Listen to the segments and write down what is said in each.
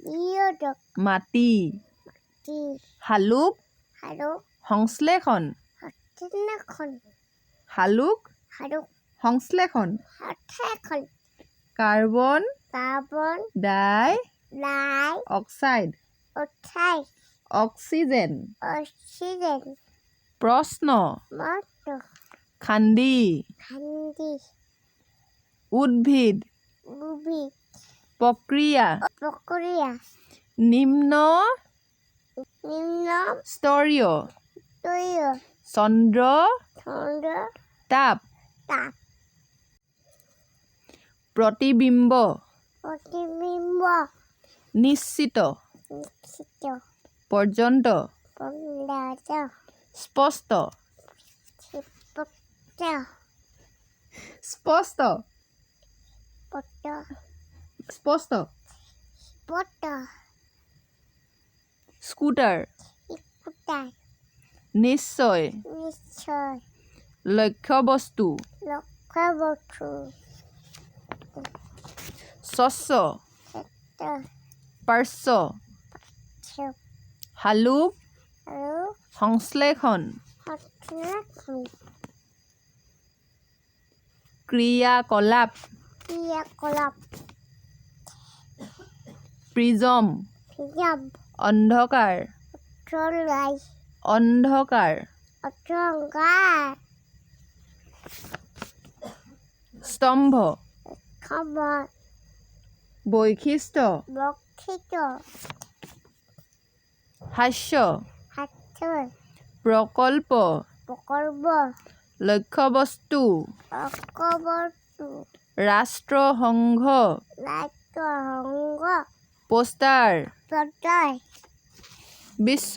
বিয়োজক মাটি টি হালুক আৰু সংশ্লেষণ হস্তিনাখন হালুক আৰু সংশ্লেষণ হঠাখন কাৰ্বন কাৰ্বন ডাই ডাই অক্সাইড অক্সাইড অক্সিজেন অক্সিজেন প্ৰশ্ন মত খান্দি খান্দি উদ্ভিদ উবি প্ৰক্ৰিয়া প্ৰক্ৰিয়া নিম্ন নিম্ন স্তৰীয় তৈয় চন্দ্ৰ চন্দ্ৰ তাপ তাপ প্ৰতিবিম্ব প্ৰতিবিম্ব নিশ্চিত নিশ্চিত পৰ্যন্ত পন্দাজ স্পষ্ট চিপত স্পষ্ট পট স্পষ্ট পট স্কুটাৰ ইকুটাই নিশ্চয় নিশ্চয় লক্ষ্যবস্তু লক্ষ্য বস্তু স্বচ্ছ ক্ষেত্ৰ পাৰ্শ্ব চব হালুক আৰু সংশ্লেষণ হস্তিনাখন ক্ৰিয়াকলাপ ক্ৰিয়াকলাপ প্ৰিজম ফিজাম অন্ধকাৰ চলাই অন্ধকাৰ অটংকাৰ স্তম্ভ খবৰ বৈশিষ্ট্য বক্ষিত হাস্য হাতৰ প্ৰকল্প প্ৰকল্প লক্ষ্যবস্তু অকবস্তু ৰাষ্ট্ৰসংঘ ৰাষ্ট্ৰসংঘ পোষ্টাৰ প্ৰত্যয় বিশ্ব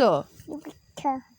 বিখ্যাত